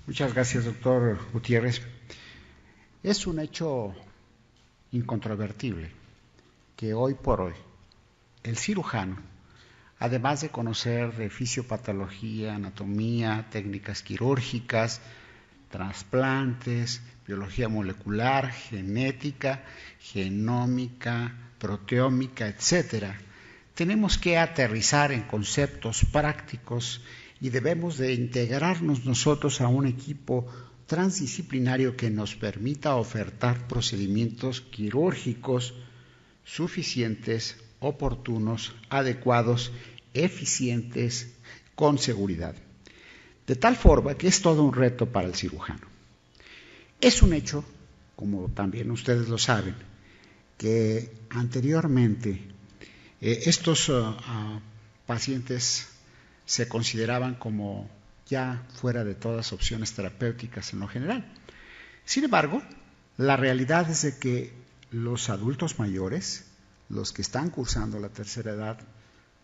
Muchas gracias, doctor Gutiérrez. Es un hecho incontrovertible que hoy por hoy el cirujano, además de conocer de fisiopatología, anatomía, técnicas quirúrgicas, trasplantes, biología molecular, genética, genómica, proteómica, etcétera, tenemos que aterrizar en conceptos prácticos y debemos de integrarnos nosotros a un equipo transdisciplinario que nos permita ofertar procedimientos quirúrgicos suficientes, oportunos, adecuados, eficientes, con seguridad. De tal forma que es todo un reto para el cirujano. Es un hecho, como también ustedes lo saben, que anteriormente estos pacientes se consideraban como ya fuera de todas opciones terapéuticas en lo general. Sin embargo, la realidad es de que los adultos mayores, los que están cursando la tercera edad,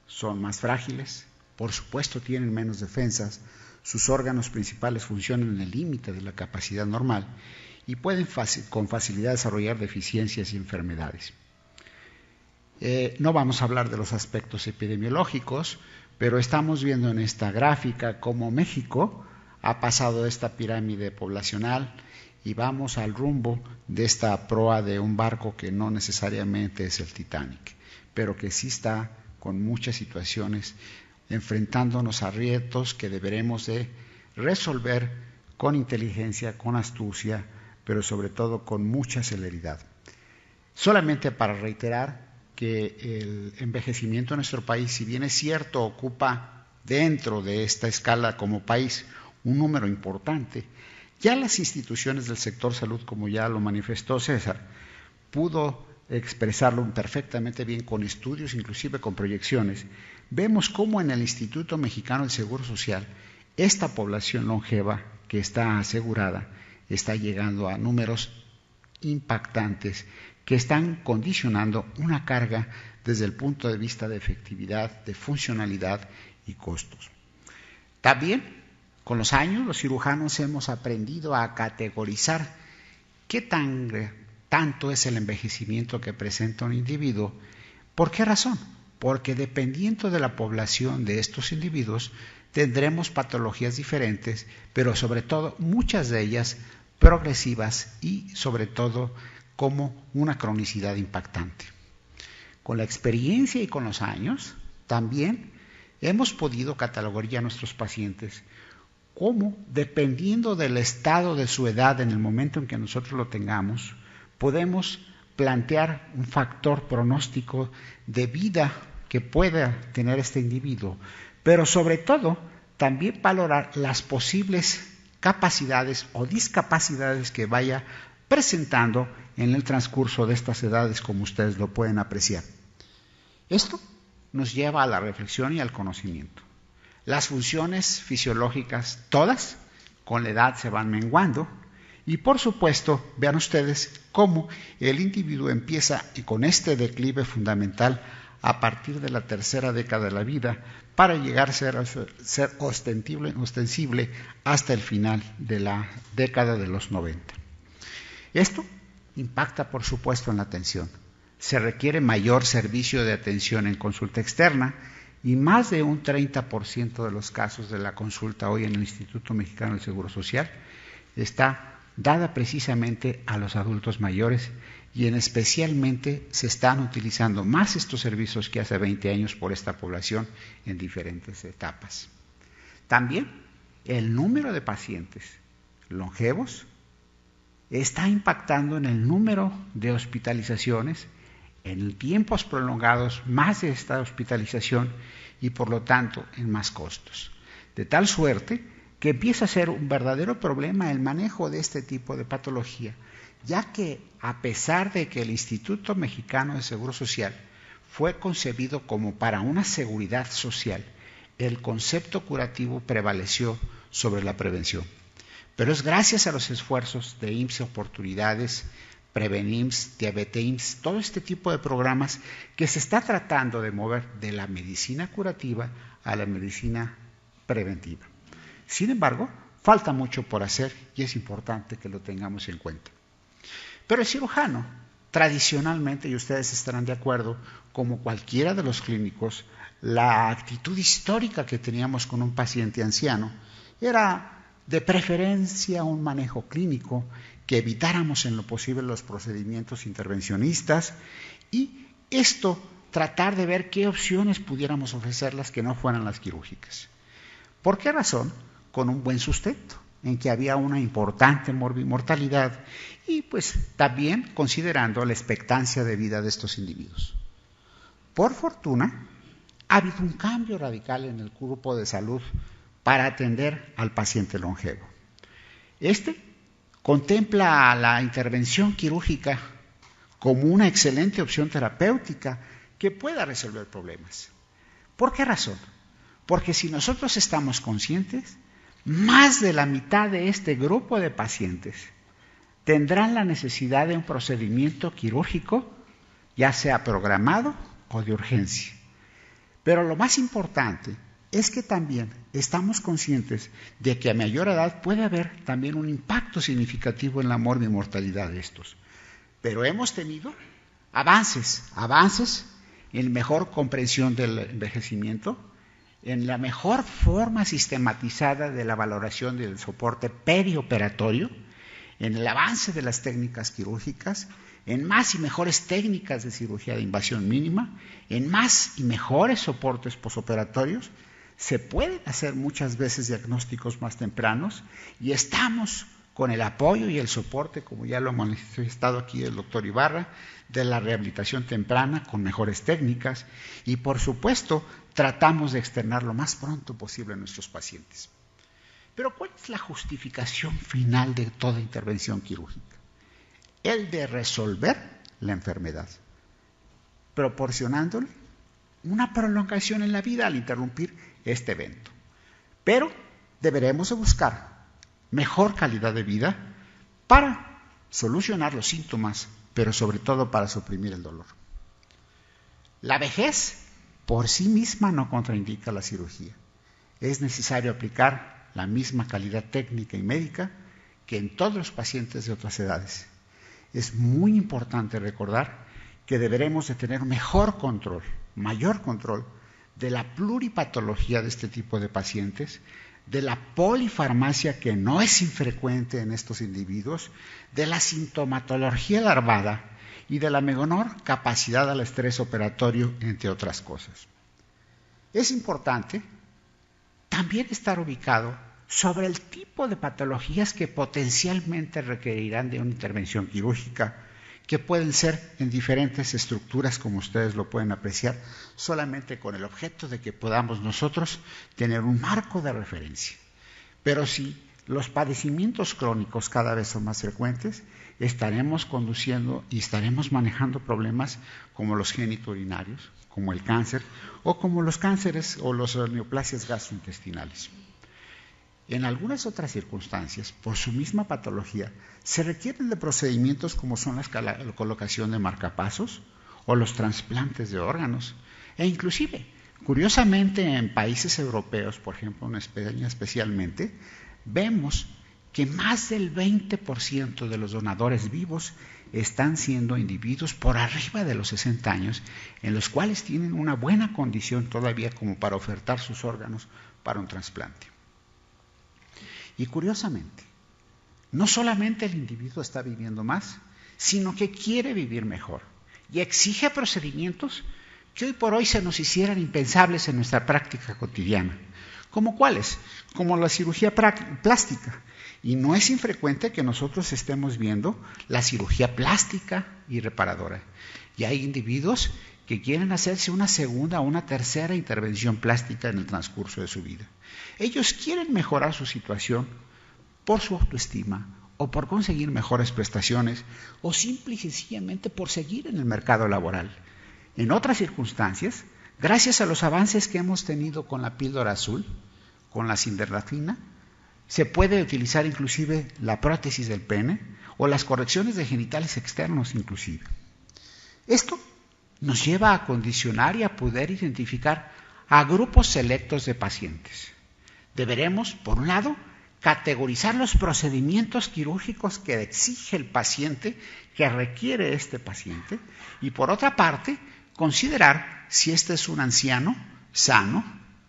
son más frágiles, por supuesto tienen menos defensas, sus órganos principales funcionan en el límite de la capacidad normal y pueden con facilidad desarrollar deficiencias y enfermedades. No vamos a hablar de los aspectos epidemiológicos, pero estamos viendo en esta gráfica cómo México ha pasado esta pirámide poblacional y vamos al rumbo de esta proa de un barco que no necesariamente es el Titanic, pero que sí está con muchas situaciones enfrentándonos a retos que deberemos de resolver con inteligencia, con astucia, pero sobre todo con mucha celeridad. Solamente para reiterar que el envejecimiento en nuestro país, si bien es cierto, ocupa dentro de esta escala como país un número importante, ya las instituciones del sector salud, como ya lo manifestó César, pudo expresarlo perfectamente bien con estudios, inclusive con proyecciones. Vemos cómo en el Instituto Mexicano del Seguro Social, esta población longeva que está asegurada está llegando a números impactantes que están condicionando una carga desde el punto de vista de efectividad, de funcionalidad y costos. También, con los años, los cirujanos hemos aprendido a categorizar qué tanto es el envejecimiento que presenta un individuo. ¿Por qué razón? Porque dependiendo de la población de estos individuos, tendremos patologías diferentes, pero sobre todo muchas de ellas progresivas y sobre todo como una cronicidad impactante. Con la experiencia y con los años, también hemos podido catalogar ya a nuestros pacientes como, dependiendo del estado de su edad en el momento en que nosotros lo tengamos, podemos plantear un factor pronóstico de vida que pueda tener este individuo, pero sobre todo también valorar las posibles capacidades o discapacidades que vaya presentando en el transcurso de estas edades, como ustedes lo pueden apreciar. Esto nos lleva a la reflexión y al conocimiento. Las funciones fisiológicas, todas, con la edad se van menguando, y por supuesto, vean ustedes cómo el individuo empieza con este declive fundamental a partir de la tercera década de la vida para llegar a ser ostensible hasta el final de la década de los 90. Esto impacta, por supuesto, en la atención. Se requiere mayor servicio de atención en consulta externa y más de un 30% de los casos de la consulta hoy en el Instituto Mexicano del Seguro Social está dada precisamente a los adultos mayores y especialmente se están utilizando más estos servicios que hace 20 años por esta población en diferentes etapas. También el número de pacientes longevos está impactando en el número de hospitalizaciones, en tiempos prolongados más de esta hospitalización y por lo tanto en más costos. De tal suerte que empieza a ser un verdadero problema el manejo de este tipo de patología, ya que a pesar de que el Instituto Mexicano de Seguro Social fue concebido como para una seguridad social, el concepto curativo prevaleció sobre la prevención. Pero es gracias a los esfuerzos de IMSS Oportunidades, Prevenims, Diabeteims, todo este tipo de programas que se está tratando de mover de la medicina curativa a la medicina preventiva. Sin embargo, falta mucho por hacer y es importante que lo tengamos en cuenta. Pero el cirujano, tradicionalmente, y ustedes estarán de acuerdo, como cualquiera de los clínicos, la actitud histórica que teníamos con un paciente anciano era de preferencia un manejo clínico, que evitáramos en lo posible los procedimientos intervencionistas y esto tratar de ver qué opciones pudiéramos ofrecerlas que no fueran las quirúrgicas. ¿Por qué razón? Con un buen sustento, en que había una importante mortalidad y pues también considerando la expectancia de vida de estos individuos. Por fortuna, ha habido un cambio radical en el grupo de salud para atender al paciente longevo. Este contempla la intervención quirúrgica como una excelente opción terapéutica que pueda resolver problemas. ¿Por qué razón? Porque si nosotros estamos conscientes, más de la mitad de este grupo de pacientes tendrán la necesidad de un procedimiento quirúrgico, ya sea programado o de urgencia. Pero lo más importante es que también estamos conscientes de que a mayor edad puede haber también un impacto significativo en la mortalidad de estos. Pero hemos tenido avances en mejor comprensión del envejecimiento, en la mejor forma sistematizada de la valoración del soporte perioperatorio, en el avance de las técnicas quirúrgicas, en más y mejores técnicas de cirugía de invasión mínima, en más y mejores soportes posoperatorios. Se pueden hacer muchas veces diagnósticos más tempranos y estamos con el apoyo y el soporte, como ya lo ha manifestado aquí el doctor Ibarra, de la rehabilitación temprana con mejores técnicas y, por supuesto, tratamos de externar lo más pronto posible a nuestros pacientes. Pero ¿cuál es la justificación final de toda intervención quirúrgica? El de resolver la enfermedad, proporcionándole una prolongación en la vida al interrumpir este evento. Pero deberemos de buscar mejor calidad de vida para solucionar los síntomas, pero sobre todo para suprimir el dolor. La vejez por sí misma no contraindica la cirugía. Es necesario aplicar la misma calidad técnica y médica que en todos los pacientes de otras edades. Es muy importante recordar que deberemos de tener mejor control, mayor control de la pluripatología de este tipo de pacientes, de la polifarmacia que no es infrecuente en estos individuos, de la sintomatología larvada y de la menor capacidad al estrés operatorio, entre otras cosas. Es importante también estar ubicado sobre el tipo de patologías que potencialmente requerirán de una intervención quirúrgica, que pueden ser en diferentes estructuras, como ustedes lo pueden apreciar, solamente con el objeto de que podamos nosotros tener un marco de referencia. Pero si los padecimientos crónicos cada vez son más frecuentes, estaremos conduciendo y estaremos manejando problemas como los genitourinarios, como el cáncer, o como los cánceres o las neoplasias gastrointestinales. En algunas otras circunstancias, por su misma patología, se requieren de procedimientos como son la colocación de marcapasos o los trasplantes de órganos, e inclusive, curiosamente, en países europeos, por ejemplo en España especialmente, vemos que más del 20% de los donadores vivos están siendo individuos por arriba de los 60 años, en los cuales tienen una buena condición todavía como para ofertar sus órganos para un trasplante. Y curiosamente, no solamente el individuo está viviendo más, sino que quiere vivir mejor y exige procedimientos que hoy por hoy se nos hicieran impensables en nuestra práctica cotidiana. ¿Como cuáles? Como la cirugía plástica. Y no es infrecuente que nosotros estemos viendo la cirugía plástica y reparadora. Y hay individuos que quieren hacerse una segunda o una tercera intervención plástica en el transcurso de su vida. Ellos quieren mejorar su situación por su autoestima o por conseguir mejores prestaciones o simple y sencillamente por seguir en el mercado laboral. En otras circunstancias, gracias a los avances que hemos tenido con la píldora azul, con la sildenafila, se puede utilizar inclusive la prótesis del pene o las correcciones de genitales externos inclusive. Esto nos lleva a condicionar y a poder identificar a grupos selectos de pacientes. Deberemos, por un lado, categorizar los procedimientos quirúrgicos que exige el paciente, que requiere este paciente, y por otra parte, considerar si este es un anciano sano,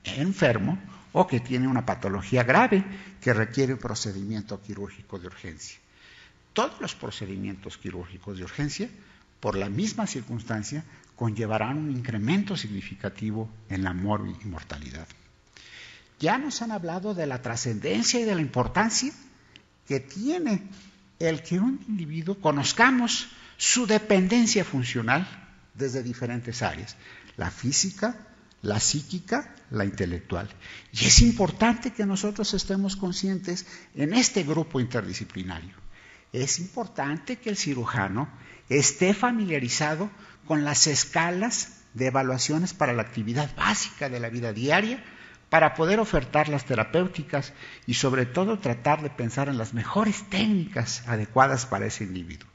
enfermo, o que tiene una patología grave que requiere un procedimiento quirúrgico de urgencia. Todos los procedimientos quirúrgicos de urgencia, por la misma circunstancia, conllevarán un incremento significativo en la mortalidad. Ya nos han hablado de la trascendencia y de la importancia que tiene el que un individuo conozcamos su dependencia funcional desde diferentes áreas, la física, la psíquica, la intelectual. Y es importante que nosotros estemos conscientes en este grupo interdisciplinario. Es importante que el cirujano esté familiarizado con las escalas de evaluaciones para la actividad básica de la vida diaria, para poder ofertar las terapéuticas y sobre todo tratar de pensar en las mejores técnicas adecuadas para ese individuo.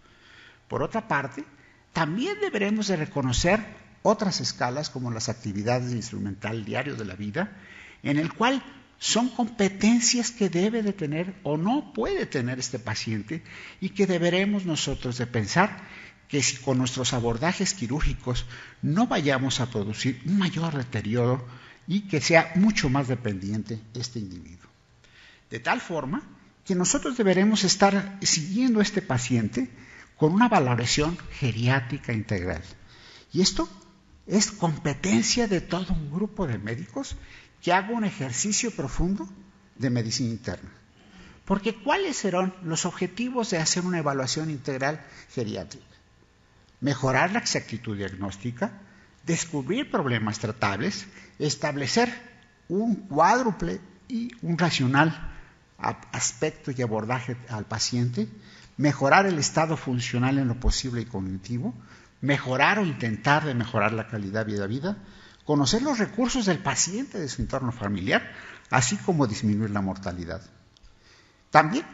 Por otra parte, también deberemos de reconocer otras escalas como las actividades de instrumental diario de la vida, en el cual son competencias que debe de tener o no puede tener este paciente y que deberemos nosotros de pensar que si con nuestros abordajes quirúrgicos no vayamos a producir un mayor deterioro y que sea mucho más dependiente este individuo. De tal forma que nosotros deberemos estar siguiendo a este paciente con una valoración geriátrica integral. Y esto es competencia de todo un grupo de médicos que haga un ejercicio profundo de medicina interna. Porque ¿cuáles serán los objetivos de hacer una evaluación integral geriátrica? Mejorar la exactitud diagnóstica, descubrir problemas tratables, establecer un cuádruple y un racional aspecto y abordaje al paciente, mejorar el estado funcional en lo posible y cognitivo, mejorar o intentar de mejorar la calidad de vida, conocer los recursos del paciente de su entorno familiar, así como disminuir la mortalidad. También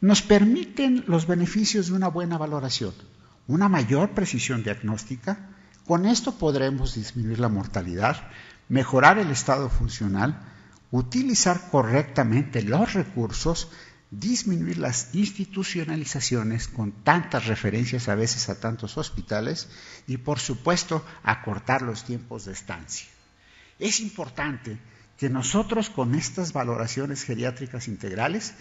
nos permiten los beneficios de una buena valoración, una mayor precisión diagnóstica. Con esto podremos disminuir la mortalidad, mejorar el estado funcional, utilizar correctamente los recursos, disminuir las institucionalizaciones con tantas referencias a veces a tantos hospitales y, por supuesto, acortar los tiempos de estancia. Es importante que nosotros con estas valoraciones geriátricas integrales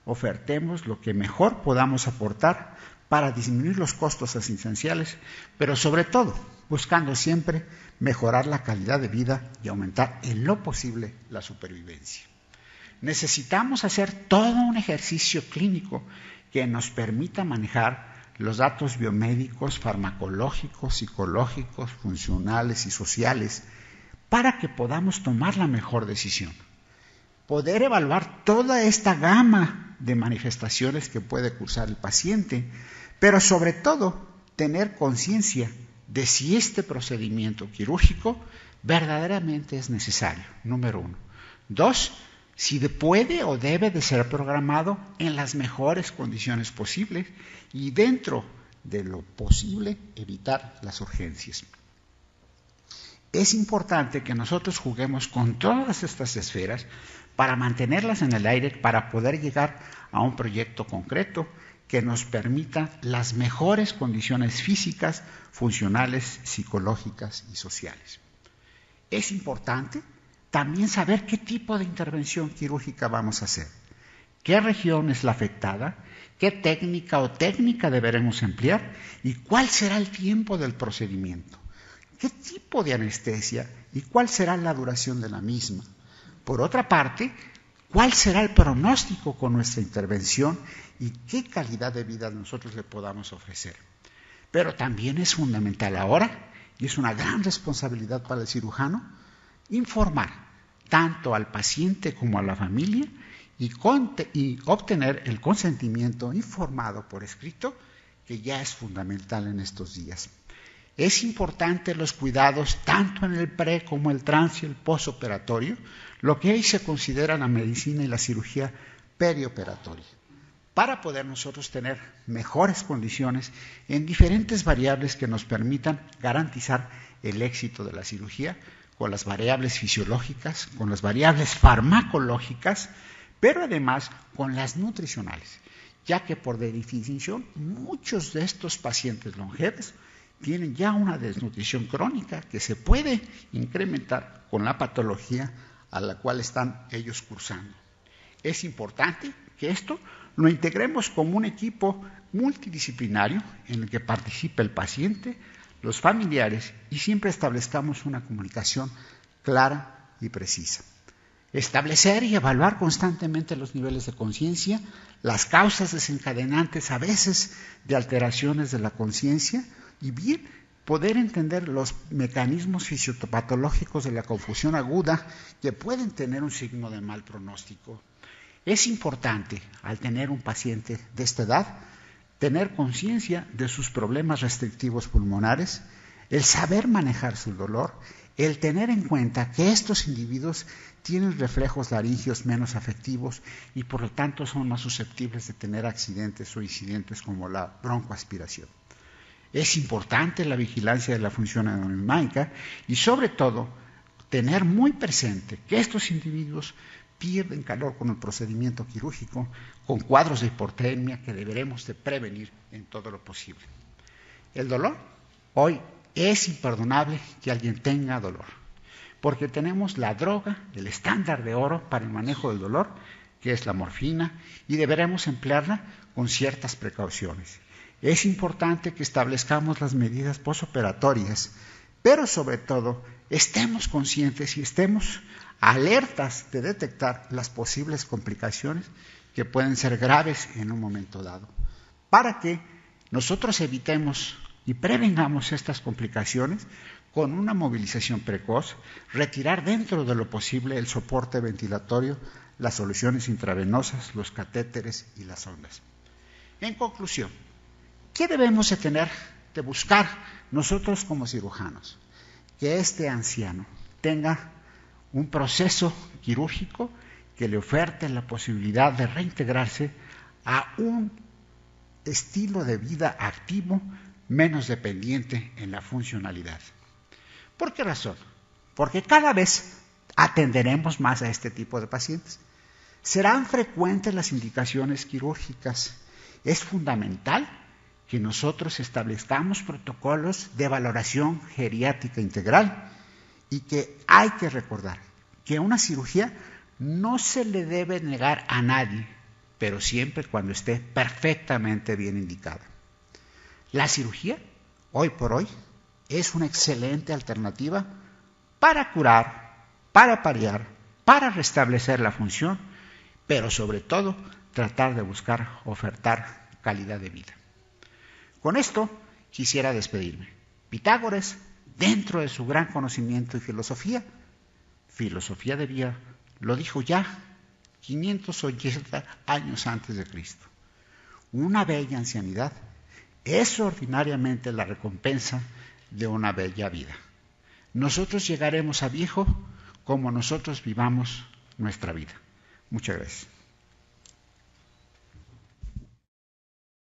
ofertemos lo que mejor podamos aportar para disminuir los costos asistenciales, pero sobre todo buscando siempre mejorar la calidad de vida y aumentar en lo posible la supervivencia. Necesitamos hacer todo un ejercicio clínico que nos permita manejar los datos biomédicos, farmacológicos, psicológicos, funcionales y sociales para que podamos tomar la mejor decisión. Poder evaluar toda esta gama de manifestaciones que puede cursar el paciente, pero sobre todo tener conciencia de si este procedimiento quirúrgico verdaderamente es necesario, número 1. 2, si puede o debe de ser programado en las mejores condiciones posibles y dentro de lo posible evitar las urgencias. Es importante que nosotros juguemos con todas estas esferas para mantenerlas en el aire, para poder llegar a un proyecto concreto que nos permita las mejores condiciones físicas, funcionales, psicológicas y sociales. Es importante también saber qué tipo de intervención quirúrgica vamos a hacer, qué región es la afectada, qué técnica deberemos emplear y cuál será el tiempo del procedimiento, qué tipo de anestesia y cuál será la duración de la misma. Por otra parte, cuál será el pronóstico con nuestra intervención y qué calidad de vida nosotros le podamos ofrecer. Pero también es fundamental ahora, y es una gran responsabilidad para el cirujano, informar tanto al paciente como a la familia y obtener el consentimiento informado por escrito, que ya es fundamental en estos días. Es importante los cuidados tanto en el pre como el trans y el postoperatorio, lo que hoy se considera la medicina y la cirugía perioperatoria, para poder nosotros tener mejores condiciones en diferentes variables que nos permitan garantizar el éxito de la cirugía, con las variables fisiológicas, con las variables farmacológicas, pero además con las nutricionales, ya que por definición muchos de estos pacientes longevos tienen ya una desnutrición crónica que se puede incrementar con la patología a la cual están ellos cursando. Es importante que esto lo integremos como un equipo multidisciplinario en el que participe el paciente, los familiares y siempre establezcamos una comunicación clara y precisa. Establecer y evaluar constantemente los niveles de conciencia, las causas desencadenantes a veces de alteraciones de la conciencia y bien poder entender los mecanismos fisiopatológicos de la confusión aguda que pueden tener un signo de mal pronóstico. Es importante, al tener un paciente de esta edad, tener conciencia de sus problemas restrictivos pulmonares, el saber manejar su dolor, el tener en cuenta que estos individuos tienen reflejos laringeos menos afectivos y por lo tanto son más susceptibles de tener accidentes o incidentes como la broncoaspiración. Es importante la vigilancia de la función hemodinámica y sobre todo tener muy presente que estos individuos pierden calor con el procedimiento quirúrgico, con cuadros de hipotermia que deberemos de prevenir en todo lo posible. El dolor, hoy es imperdonable que alguien tenga dolor, porque tenemos la droga, el estándar de oro para el manejo del dolor, que es la morfina, y deberemos emplearla con ciertas precauciones. Es importante que establezcamos las medidas posoperatorias, pero sobre todo estemos conscientes y estemos alertas de detectar las posibles complicaciones que pueden ser graves en un momento dado, para que nosotros evitemos y prevengamos estas complicaciones con una movilización precoz, retirar dentro de lo posible el soporte ventilatorio, las soluciones intravenosas, los catéteres y las sondas. En conclusión, ¿qué debemos de buscar nosotros como cirujanos? Que este anciano tenga un proceso quirúrgico que le oferte la posibilidad de reintegrarse a un estilo de vida activo menos dependiente en la funcionalidad. ¿Por qué razón? Porque cada vez atenderemos más a este tipo de pacientes. Serán frecuentes las indicaciones quirúrgicas. Es fundamental que nosotros establezcamos protocolos de valoración geriátrica integral y que hay que recordar que una cirugía no se le debe negar a nadie, pero siempre cuando esté perfectamente bien indicada. La cirugía, hoy por hoy, es una excelente alternativa para curar, para paliar, para restablecer la función, pero sobre todo tratar de buscar ofertar calidad de vida. Con esto quisiera despedirme. Pitágoras, dentro de su gran conocimiento y filosofía de vida, lo dijo ya 580 años antes de Cristo. Una bella ancianidad es ordinariamente la recompensa de una bella vida. Nosotros llegaremos a viejo como nosotros vivamos nuestra vida. Muchas gracias.